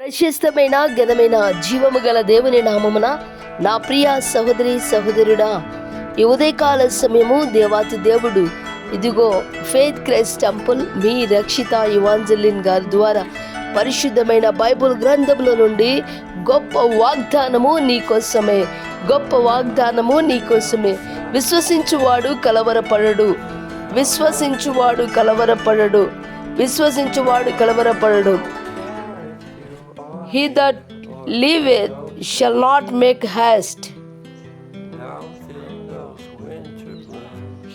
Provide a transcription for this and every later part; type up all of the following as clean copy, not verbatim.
ప్రశస్తమైన ఘనమైన జీవము గల దేవుని నామమున నా ప్రియ సహోదరి సహోదరుడా, ఈ ఉదయకాల సమయము దేవాతి దేవుడు ఇదిగో ఫెయిత్ క్రైస్ట్ టెంపుల్ మీ రక్షిత ఇవాంజలిన్ గారి ద్వారా పరిశుద్ధమైన బైబుల్ గ్రంథంలో నుండి గొప్ప వాగ్దానము నీకోసమే, గొప్ప వాగ్దానము నీకోసమే. విశ్వసించువాడు కలవరపడడు, విశ్వసించువాడు కలవరపడడు, విశ్వసించువాడు కలవరపడడు. He that liveth shall not make haste.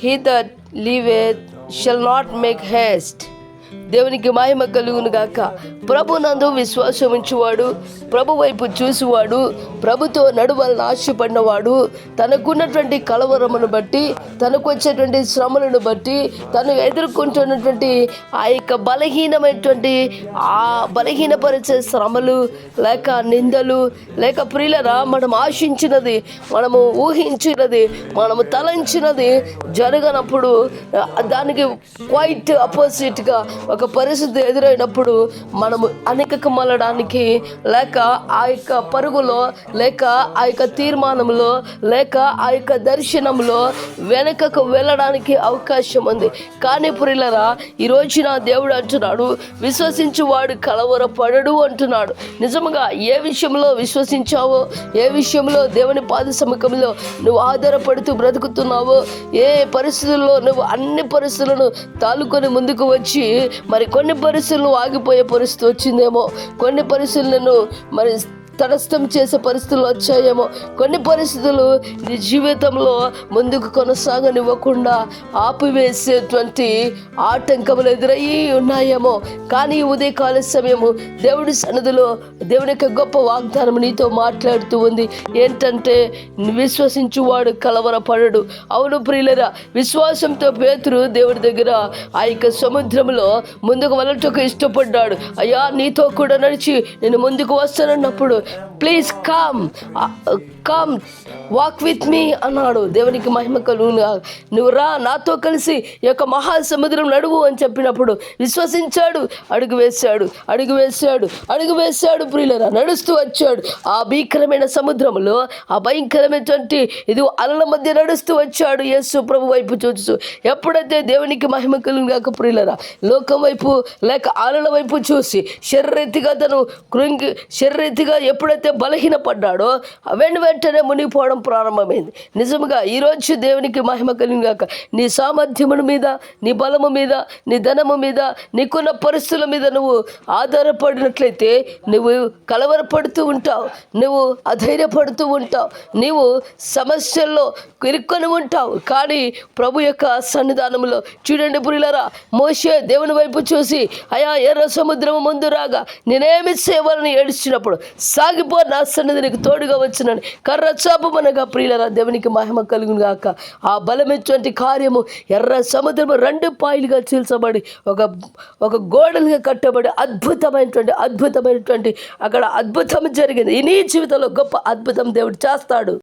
He that liveth shall not make haste. దేవునికి మహిమ కలుగును గాక. ప్రభు నందు విశ్వాసం ఉంచువాడు, ప్రభు వైపు చూసువాడు, ప్రభుతో నడువలను ఆశపడినవాడు, తనకున్నటువంటి కలవరమును బట్టి, తనకు వచ్చేటువంటి శ్రమలను బట్టి, తను ఎదుర్కొంటున్నటువంటి ఆ యొక్క బలహీనమైనటువంటి ఆ బలహీనపరిచే శ్రమలు లేక నిందలు లేక ప్రియులరా, మనం ఆశించినది, మనము ఊహించినది, మనము తలంచినది జరగనప్పుడు దానికి క్వైట్ అపోజిట్గా ఒక పరిస్థితి ఎదురైనప్పుడు మనము వెనకకు మళ్ళడానికి లేక ఆ యొక్క పరుగులో లేక ఆ యొక్క తీర్మానంలో లేక ఆ యొక్క దర్శనంలో వెనకకు వెళ్ళడానికి అవకాశం ఉంది. కానీ ప్రియులరా, ఈరోజు నా దేవుడు అంటున్నాడు, విశ్వసించువాడు కలవరపడడు అంటున్నాడు. నిజంగా ఏ విషయంలో విశ్వసించావో, ఏ విషయంలో దేవుని పాద సముఖంలో నువ్వు ఆధారపడుతూ బ్రతుకుతున్నావో, ఏ పరిస్థితుల్లో నువ్వు అన్ని పరిస్థితులను తాలుకొని ముందుకు వచ్చి మరి కొన్ని పరిస్థితులు ఆగిపోయే పరిస్థితి వచ్చిందేమో, కొన్ని పరిస్థితులను మరి తటస్థం చేసే పరిస్థితులు వచ్చాయేమో, కొన్ని పరిస్థితులు నీ జీవితంలో ముందుకు కొనసాగనివ్వకుండా ఆపివేసేటువంటి ఆటంకములు ఎదురయ్యి ఉన్నాయేమో. కానీ ఉదయకాల సమయము దేవుడి సన్నిధిలో దేవుని యొక్క గొప్ప వాగ్దానం నీతో మాట్లాడుతూ ఉంది. ఏంటంటే, విశ్వసించువాడు కలవరపడడు. అవును ప్రియులరా, విశ్వాసంతో పేతురు దేవుడి దగ్గర ఆ యొక్క సముద్రంలో ముందుకు వెళ్ళటకు ఇష్టపడ్డాడు. అయ్యా, నీతో కూడా నడిచి నేను ముందుకు వస్తానన్నప్పుడు please come walk with me అన్నాడు. దేవునికి మహిమ కలుగును. నువ్వు రా, నాతో కలిసి ఈ యొక్క మహాసముద్రం నడువు అని చెప్పినప్పుడు విశ్వసించాడు, అడుగు వేశాడు ప్రియులరా, నడుస్తూ వచ్చాడు. ఆ భీకరమైన సముద్రంలో ఆ భయంకరమైనటువంటి ఇది అలల మధ్య నడుస్తూ వచ్చాడు యేసు ప్రభు వైపు చూస్తూ. ఎప్పుడైతే దేవునికి మహిమ కలుగును గాక ప్రియులరా, లోకం వైపు లేక అలల వైపు చూసి శరీరీతిగా ఎప్పుడైతే బలహీనపడ్డాడో వెంటనే మునిగిపోవడం ప్రారంభమైంది. నిజంగా ఈరోజు దేవునికి మహిమ కలిగిన గాక. నీ సామర్థ్యముల మీద, నీ బలము మీద, నీ ధనము మీద, నీకున్న పరిస్థితుల మీద నువ్వు ఆధారపడినట్లయితే నువ్వు కలవరపడుతూ ఉంటావు, నువ్వు అధైర్యపడుతూ ఉంటావు, నీవు సమస్యల్లో ఇరుక్కొని ఉంటావు. కానీ ప్రభు యొక్క సన్నిధానంలో చూడండి ప్రియులారా, మోషే దేవుని వైపు చూసి, అయా ఎర్ర సముద్రము ముందు రాగా నేనేమి సేవలను ఏడ్చినప్పుడు సాగిపో, నా సన్నిధి నీకు తోడుగా వచ్చినని కర్ర చాపమనగా ప్రియులరా, దేవునికి మహిమ కలుగును గాక. ఆ బలమైనటువంటి కార్యము ఎర్ర సముద్రము 2 పాయలుగా చీల్చబడి ఒక గోడలుగా కట్టబడి అద్భుతమైనటువంటి అక్కడ అద్భుతం జరిగింది. ఈ నీ జీవితంలో గొప్ప అద్భుతం దేవుడు చేస్తాడు.